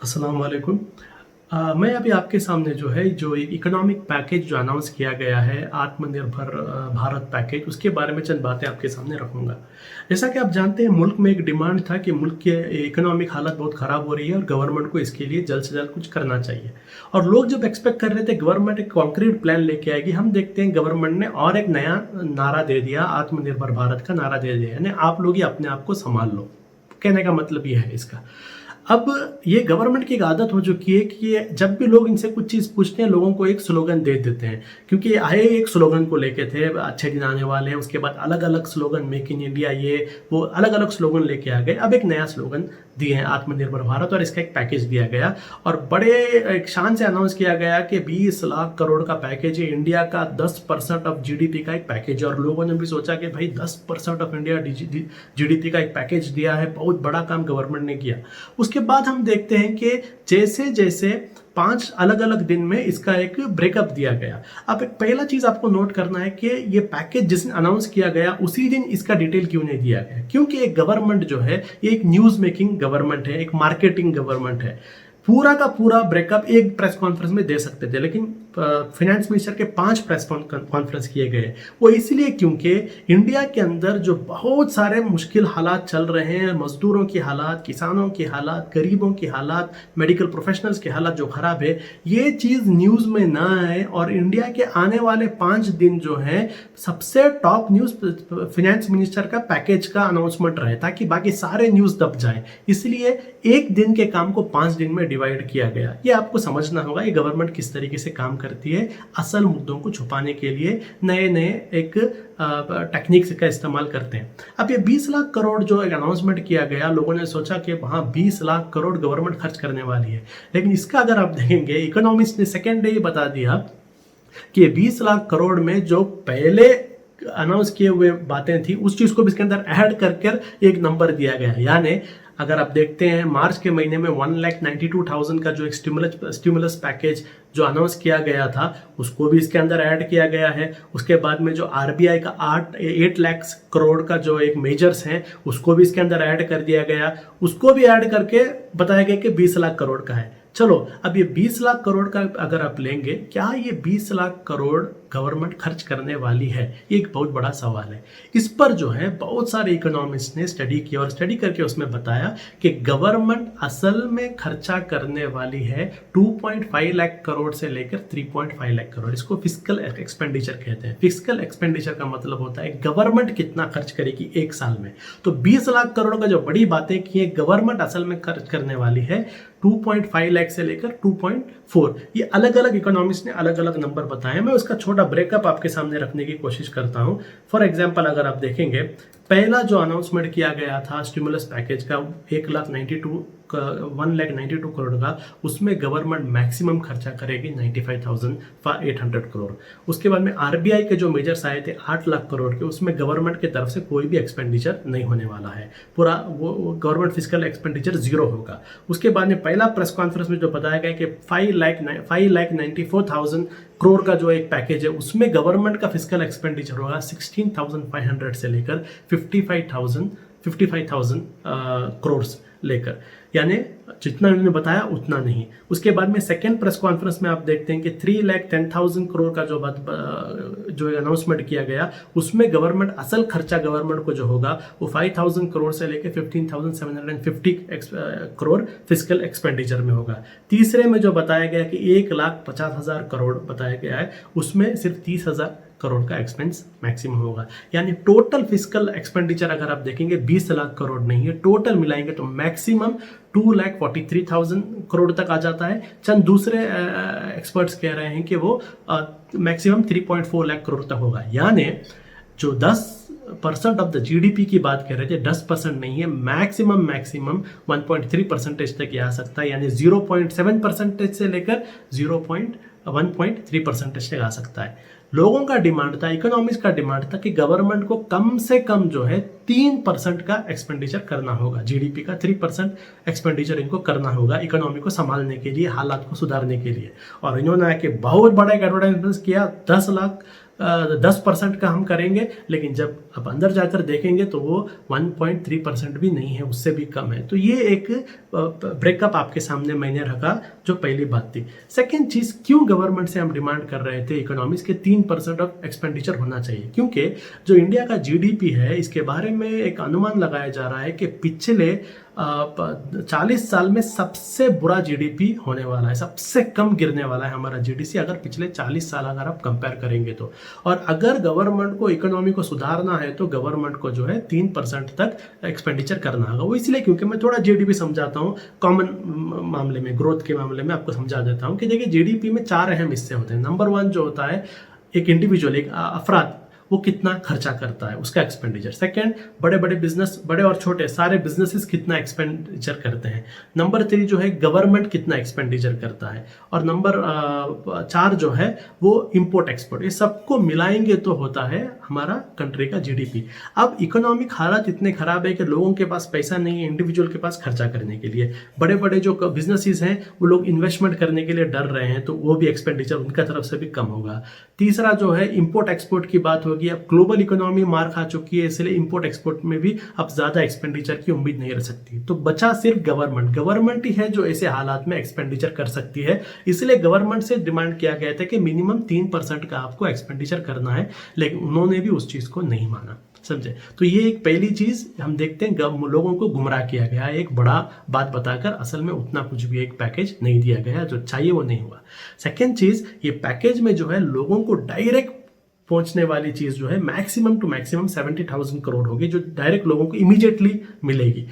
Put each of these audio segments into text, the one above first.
अस्सलाम वालेकुम। मैं अभी आपके सामने जो है जो एक इकोनॉमिक पैकेज जो अनाउंस किया गया है आत्मनिर्भर भारत पैकेज उसके बारे में चंद बातें आपके सामने रखूँगा। जैसा कि आप जानते हैं मुल्क में एक डिमांड था कि मुल्क के इकोनॉमिक हालत बहुत ख़राब हो रही है और गवर्नमेंट को इसके लिए जल्द से जल्द कुछ करना चाहिए। और लोग जब एक्सपेक्ट कर रहे थे गवर्नमेंट एक कॉन्क्रीट प्लान लेके आएगी, हम देखते हैं गवर्नमेंट ने और एक नया नारा दे दिया, आत्मनिर्भर भारत का नारा दे दिया, यानी आप लोग ही अपने आप को संभाल लो। कहने का मतलब ये है इसका। अब ये गवर्नमेंट की एक आदत हो चुकी है कि ये जब भी लोग इनसे कुछ चीज़ पूछते हैं लोगों को एक स्लोगन दे देते हैं, क्योंकि ये आए एक स्लोगन को लेके थे अच्छे दिन आने वाले हैं, उसके बाद अलग अलग स्लोगन मेक इन इंडिया ये वो अलग अलग स्लोगन लेके आ गए। अब एक नया स्लोगन दिए हैं आत्मनिर्भर भारत और इसका एक पैकेज दिया गया और बड़े एक शान से अनाउंस किया गया कि 20 लाख करोड़ का पैकेज है, इंडिया का 10% ऑफ जीडीपी का एक पैकेज है। और लोगों ने भी सोचा कि भाई 10% ऑफ इंडिया जीडीपी का एक पैकेज दिया है, बहुत बड़ा काम गवर्नमेंट ने किया। उसके बाद हम देखते हैं कि जैसे जैसे 5 अलग अलग दिन में इसका एक ब्रेकअप दिया गया। अब एक पहला चीज आपको नोट करना है कि ये पैकेज जिस दिन अनाउंस किया गया उसी दिन इसका डिटेल क्यों नहीं दिया गया, क्योंकि एक गवर्नमेंट जो है ये एक न्यूज मेकिंग गवर्नमेंट है, एक मार्केटिंग गवर्नमेंट है। पूरा का पूरा ब्रेकअप एक प्रेस कॉन्फ्रेंस में दे सकते थे, लेकिन फाइनेंस मिनिस्टर के 5 प्रेस कॉन्फ्रेंस किए गए। वो इसलिए क्योंकि इंडिया के अंदर जो बहुत सारे मुश्किल हालात चल रहे हैं, मजदूरों की हालात, किसानों की हालात, गरीबों की हालात, मेडिकल प्रोफेशनल्स की हालात जो खराब है, ये चीज़ न्यूज़ में ना आए। और इंडिया के आने वाले 5 दिन जो है सबसे टॉप न्यूज़ फाइनेंस मिनिस्टर का पैकेज का अनाउंसमेंट रहे, ताकि बाकी सारे न्यूज़ दब जाए। इसलिए एक दिन के काम को 5 दिन में डिवाइड किया गया। ये आपको समझना होगा ये गवर्नमेंट किस तरीके से काम करती है, असल मुद्दों को छुपाने के लिए नए नए एक टेक्निक्स का इस्तेमाल करते हैं। अब ये 20 लाख करोड़ जो एक अनाउंसमेंट किया गया, लोगों ने सोचा कि वहाँ 20 लाख करोड़ गवर्नमेंट खर्च करने वाली है, लेकिन इसका अगर आप देखेंगे इकोनॉमिस्ट ने सेकेंड डे बता दिया कि 20 लाख करोड़ में जो पहले अनाउंस किए हुए बातें थी उस चीज को भी इसके अंदर ऐड करके एक नंबर दिया गया। यानी अगर आप देखते हैं मार्च के महीने में 1,92,000 का जो एक स्टिमुलस पैकेज जो अनाउंस किया गया था उसको भी इसके अंदर ऐड किया गया है। उसके बाद में जो आरबीआई का 8 लाख करोड़ का जो एक मेजर्स हैं उसको भी इसके अंदर ऐड कर दिया गया, उसको भी ऐड करके बताया गया कि 20 लाख करोड़ का है। चलो अब ये 20 लाख करोड़ का अगर आप लेंगे, क्या ये 20 लाख करोड़ गवर्नमेंट खर्च करने वाली है, ये एक बहुत बड़ा सवाल है। इस पर जो है बहुत सारे इकोनॉमिस्ट ने स्टडी किया और स्टडी करके उसमें बताया कि गवर्नमेंट असल में खर्चा करने वाली है 2.5 लाख करोड़ से लेकर 3.5 लाख करोड़। इसको फिस्कल एक्सपेंडिचर कहते हैं। फिस्कल एक्सपेंडिचर का मतलब होता है गवर्नमेंट कितना खर्च करेगी एक साल में। तो 20 लाख करोड़ का जो बड़ी बातें की है गवर्नमेंट असल में खर्च करने वाली है 2.5 लाख से लेकर 2.4। ये अलग अलग इकोनॉमिस्ट ने अलग अलग नंबर बताए। मैं उसका छोटा ब्रेकअप आपके सामने रखने की कोशिश करता हूं। फॉर एग्जांपल अगर आप देखेंगे पहला जो अनाउंसमेंट किया गया था स्टिमुलस पैकेज का 1,92 करोड़ का, उसमें गवर्नमेंट मैक्सिमम खर्चा करेगी 95,800 करोड़। उसके बाद में आरबीआई के जो मेजर्स आए थे 8 लाख करोड़ के, उसमें गवर्नमेंट की तरफ से कोई भी एक्सपेंडिचर नहीं होने वाला है, पूरा वो गवर्नमेंट फिजिकल एक्सपेंडिचर जीरो होगा। उसके बाद में पहला प्रेस कॉन्फ्रेंस में जो बताया गया कि 5,94,000 करोड़ का जो एक पैकेज है उसमें गवर्नमेंट का फिजिकल एक्सपेंडिचर होगा 16,500 से लेकर 55,000 करोड़ लेकर, यानी जितना उन्होंने बताया उतना नहीं। उसके बाद में सेकेंड प्रेस कॉन्फ्रेंस में आप देखते हैं कि 3,10,000 करोड़ का जो अनाउंसमेंट किया गया उसमें गवर्नमेंट असल खर्चा गवर्नमेंट को जो होगा वो 5,000 करोड़ से लेकर 15,750 करोड़ फिजिकल एक्सपेंडिचर में होगा। तीसरे में जो बताया गया कि 1,50,000 करोड़ बताया गया है उसमें सिर्फ 30,000 करोड़ का एक्सपेंस मैक्सिमम होगा। यानी टोटल फिजिकल एक्सपेंडिचर अगर आप देखेंगे 20 लाख करोड़ नहीं है, टोटल मिलाएंगे तो मैक्सिमम 2,43,000 करोड़ तक आ जाता है। चंद दूसरे एक्सपर्ट्स कह रहे हैं कि वो मैक्सिमम 3.4 लाख करोड़ तक होगा। यानी जो 10% ऑफ द जीडीपी की बात कर रहे थे 10% नहीं है, मैक्सिमम 1.3% तक आ सकता है, यानी 0.7% से लेकर 1.3% तक आ सकता है। लोगों का डिमांड था, इकोनॉमिक्स का डिमांड था कि गवर्नमेंट को कम से कम जो है 3% का एक्सपेंडिचर करना होगा, जीडीपी का 3% एक्सपेंडिचर इनको करना होगा इकोनॉमी को संभालने के लिए, हालात को सुधारने के लिए। और इन्होंने आके बहुत बड़ा एक एडवर्टाइजमेंट किया, 10 लाख 10% का हम करेंगे, लेकिन जब आप अंदर जाकर देखेंगे तो वो 1.3% भी नहीं है, उससे भी कम है। तो ये एक ब्रेकअप आपके सामने मैंने रखा, जो पहली बात थी। सेकेंड चीज़, क्यों गवर्नमेंट से हम डिमांड कर रहे थे इकोनॉमिक्स के 3% ऑफ एक्सपेंडिचर होना चाहिए, क्योंकि जो इंडिया का जीडीपी है, इसके बारे में एक अनुमान लगाया जा रहा है कि पिछले 40 साल में सबसे बुरा जीडीपी होने वाला है, सबसे कम गिरने वाला है हमारा जीडीपी, अगर पिछले 40 साल अगर आप कंपेयर करेंगे तो। और अगर गवर्नमेंट को इकोनॉमी को सुधारना है तो गवर्नमेंट को जो है 3% तक एक्सपेंडिचर करना होगा। वो इसलिए क्योंकि मैं थोड़ा जीडीपी समझाता हूँ, कॉमन मामले में, ग्रोथ के मामले में आपको समझा देता हूँ कि देखिए जीडीपी में 4 अहम हिस्से होते हैं। नंबर 1 जो होता है एक इंडिविजुअल, एक अफराद, वो कितना खर्चा करता है, उसका एक्सपेंडिचर। सेकंड, बड़े बड़े बिजनेस, बड़े और छोटे सारे बिजनेसेस कितना एक्सपेंडिचर करते हैं। नंबर 3 जो है गवर्नमेंट कितना एक्सपेंडिचर करता है। और नंबर 4 जो है वो इंपोर्ट एक्सपोर्ट। ये सबको मिलाएंगे तो होता है हमारा कंट्री का जीडीपी। अब इकोनॉमिक हालत इतने खराब है कि लोगों के पास पैसा नहीं है इंडिविजुअल के पास खर्चा करने के लिए। बड़े बड़े जो बिजनेसेस हैं वो लोग इन्वेस्टमेंट करने के लिए डर रहे हैं, तो वो भी एक्सपेंडिचर उनका तरफ से भी कम होगा। तीसरा जो है इंपोर्ट एक्सपोर्ट की बात होगी। अब ग्लोबल इकोनॉमी मार खा चुकी है, इसलिए इंपोर्ट एक्सपोर्ट में भी अब ज्यादा एक्सपेंडिचर की उम्मीद नहीं रह सकती। तो बचा सिर्फ गवर्नमेंट। गवर्नमेंट ही है जो ऐसे हालात में एक्सपेंडिचर कर सकती है, इसलिए गवर्नमेंट से डिमांड किया गया था कि मिनिमम 3% का आपको एक्सपेंडिचर करना है, लेकिन उन्होंने भी उस चीज को नहीं माना। समझे? तो ये एक पहली चीज हम देखते हैं, लोगों को गुमराह किया गया, एक बड़ा बात बताकर असल में उतना कुछ भी एक पैकेज नहीं दिया गया, जो चाहिए वो नहीं हुआ। सेकेंड चीज, ये पैकेज में जो है लोगों को डायरेक्ट पहुंचने वाली चीज जो है मैक्सिमम टू मैक्सिमम 70,000 करोड़ होगी, जो डायरेक्ट लोगों को इमीडिएटली मिलेगी।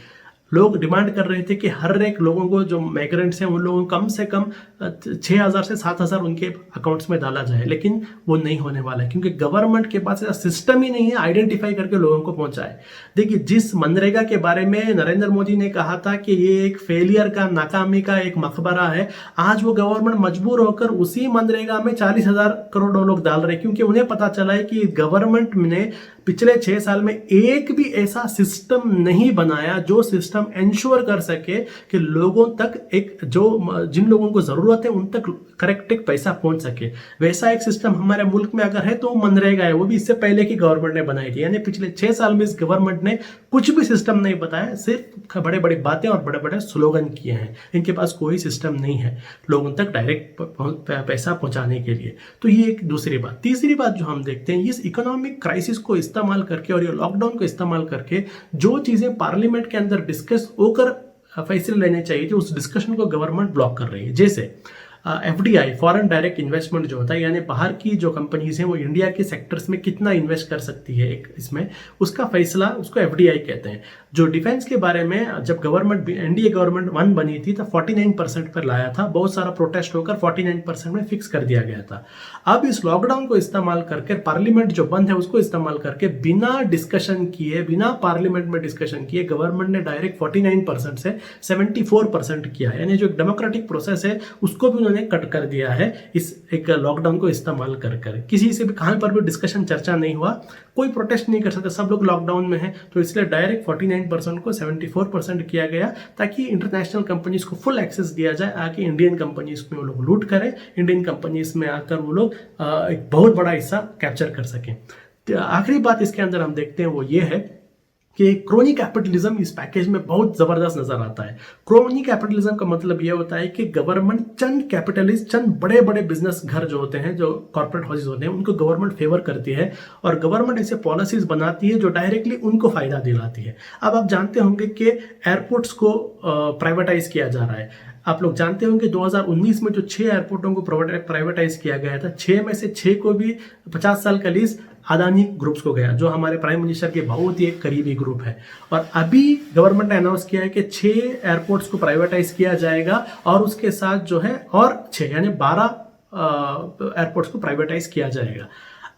लोग डिमांड कर रहे थे कि हर एक लोगों को, जो माइग्रेंट्स हैं उन लोगों को कम से कम 6,000 से 7,000 उनके अकाउंट्स में डाला जाए, लेकिन वो नहीं होने वाला है, क्योंकि गवर्नमेंट के पास ऐसा सिस्टम ही नहीं है आइडेंटिफाई करके लोगों को पहुंचाए। देखिए, जिस मनरेगा के बारे में नरेंद्र मोदी ने कहा था कि ये एक फेलियर का, नाकामी का एक मकबरा है, आज वो गवर्नमेंट मजबूर होकर उसी मनरेगा में 40,000 करोड़ लोग डाल रहे हैं, क्योंकि उन्हें पता चला है कि गवर्नमेंट ने पिछले 6 साल में एक भी ऐसा सिस्टम नहीं बनाया जो सिस्टम इंश्योर कर सके कि लोगों तक एक, जो जिन लोगों को जरूरत है उन तक करेक्ट एक पैसा पहुंच सके। वैसा एक सिस्टम हमारे मुल्क में अगर है तो मनरेगा है, वो भी इससे पहले की गवर्नमेंट ने बनाई थी। यानी पिछले 6 साल में इस गवर्नमेंट ने कुछ भी सिस्टम नहीं बताया, सिर्फ बड़े बड़े बातें और बड़े बड़े स्लोगन किए हैं। इनके पास कोई सिस्टम नहीं है लोगों तक डायरेक्ट पैसा पहुंचाने के लिए। तो ये एक दूसरी बात। तीसरी बात जो हम देखते हैं, इस इकोनॉमिक क्राइसिस को इस्तेमाल करके और ये लॉकडाउन को इस्तेमाल करके जो चीजें पार्लियामेंट के अंदर डिस्कस होकर फैसले लेने चाहिए थे, उस डिस्कशन को गवर्नमेंट ब्लॉक कर रही है। जैसे एफडीआई, फॉरेन डायरेक्ट इन्वेस्टमेंट जो होता है, यानी बाहर की जो कंपनीज हैं वो इंडिया के सेक्टर्स में कितना इन्वेस्ट कर सकती है, एक इसमें उसका फैसला, उसको एफडीआई कहते हैं। जो डिफेंस के बारे में जब गवर्नमेंट, एनडीए गवर्नमेंट 1 बनी थी तो 49% पर लाया था, बहुत सारा प्रोटेस्ट होकर 49% में फिक्स कर दिया गया था। अब इस लॉकडाउन को इस्तेमाल करके, पार्लियामेंट जो बंद है उसको इस्तेमाल करके, बिना डिस्कशन किए, बिना पार्लियामेंट में डिस्कशन किए, गवर्नमेंट ने डायरेक्ट 49% से 74% किया, यानी जो डेमोक्रेटिक प्रोसेस है उसको भी कट कर दिया है इस एक लॉकडाउन को इस्तेमाल कर कर। किसी से भी कहां पर भी डिस्कशन, चर्चा नहीं हुआ, कोई प्रोटेस्ट नहीं कर सकता, सब लोग लॉकडाउन में हैं, तो इसलिए डायरेक्ट 49% को 74% किया गया, ताकि इंटरनेशनल कंपनीज को फुल एक्सेस दिया जाए, आके इंडियन कंपनीज में वो लोग लूट करें, इंडियन कंपनीज में आकर वो लोग एक बहुत बड़ा हिस्सा कैप्चर कर सकें। तो आखिरी बात इसके अंदर हम देखते हैं वो ये है कि क्रोनी कैपिटलिज्म इस पैकेज में बहुत जबरदस्त नजर आता है। क्रोनी कैपिटलिज्म का मतलब यह होता है कि गवर्नमेंट चंद कैपिटलिस्ट, चंद बड़े बड़े बिजनेस घर जो होते हैं, जो कॉर्पोरेट हाउसेज होते हैं, उनको गवर्नमेंट फेवर करती है और गवर्नमेंट ऐसे पॉलिसीज बनाती है जो डायरेक्टली उनको फायदा दिलाती है। अब आप जानते होंगे कि एयरपोर्ट्स को प्राइवेटाइज किया जा रहा है। आप लोग जानते होंगे 2019 में जो 6 एयरपोर्टों को प्राइवेटाइज किया गया था, 6 में से 6 को भी 50 साल का लीज अदानी ग्रुप्स को गया, जो हमारे प्राइम मिनिस्टर के बहुत ही एक करीबी ग्रुप है। और अभी गवर्नमेंट ने अनाउंस किया है कि 6 एयरपोर्ट्स को प्राइवेटाइज किया जाएगा और उसके साथ जो है और 6 यानी 12 एयरपोर्ट्स को प्राइवेटाइज किया जाएगा।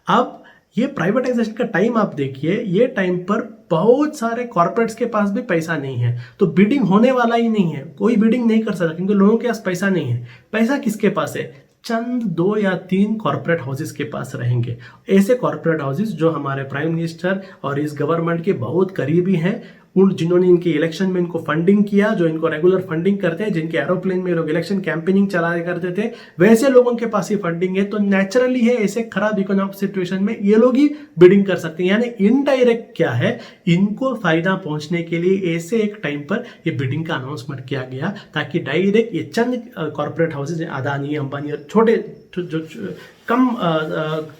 अब ये प्राइवेटाइजेशन का टाइम आप देखिए, ये टाइम पर बहुत सारे कॉर्पोरेट्स के पास भी पैसा नहीं है, तो बिडिंग होने वाला ही नहीं है, कोई बिडिंग नहीं कर सकता क्योंकि लोगों के पास पैसा नहीं है। पैसा किसके पास है? चंद 2 या 3 कॉर्पोरेट हाउसेस के पास रहेंगे। ऐसे कॉर्पोरेट हाउसेस जो हमारे प्राइम मिनिस्टर और इस गवर्नमेंट के बहुत करीबी हैं, उन जिन्होंने इनके इलेक्शन में इनको फंडिंग किया, जो इनको रेगुलर फंडिंग करते हैं, जिनके एरोप्लेन में लोग इलेक्शन कैंपेनिंग चलाया करते थे, वैसे लोगों के पास ही फंडिंग है। तो नेचुरली है ऐसे खराब इकोनॉमिक सिचुएशन में ये लोग ही बिडिंग कर सकते हैं। यानी इनडायरेक्ट क्या है, इनको फायदा पहुंचने के लिए ऐसे एक टाइम पर ये बिडिंग का अनाउंसमेंट किया गया, ताकि डायरेक्ट ये चंद कॉर्पोरेट हाउसेज, अदानी, अंबानी और छोटे जो कम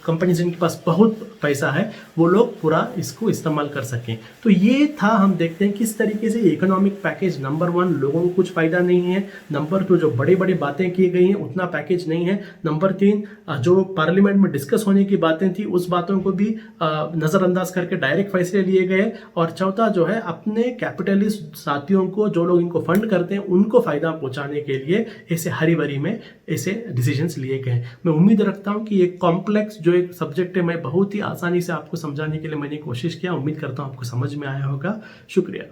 कंपनी जिनके पास बहुत पैसा है, वो लोग पूरा इसको इस्तेमाल कर सकें। तो ये था, हम देखते हैं किस तरीके से इकोनॉमिक पैकेज नंबर 1 लोगों को कुछ फायदा नहीं है, नंबर 2 जो बड़ी बड़ी बातें की गई हैं उतना पैकेज नहीं है, नंबर 3 जो पार्लियामेंट में डिस्कस होने की बातें थी उस बातों को भी नज़रअंदाज करके डायरेक्ट फैसले लिए गए, और चौथा जो है अपने कैपिटलिस्ट साथियों को, जो लोग इनको फंड करते हैं, उनको फायदा पहुंचाने के लिए ऐसे हरी भरी में ऐसे डिसीजंस लिए गए। मैं उम्मीद रखता हूं कि एक कॉम्प्लेक्स जो एक सब्जेक्ट है, मैं बहुत ही आसानी से आपको समझाने के लिए मैंने कोशिश किया। उम्मीद करता हूं आपको समझ में आया होगा। शुक्रिया।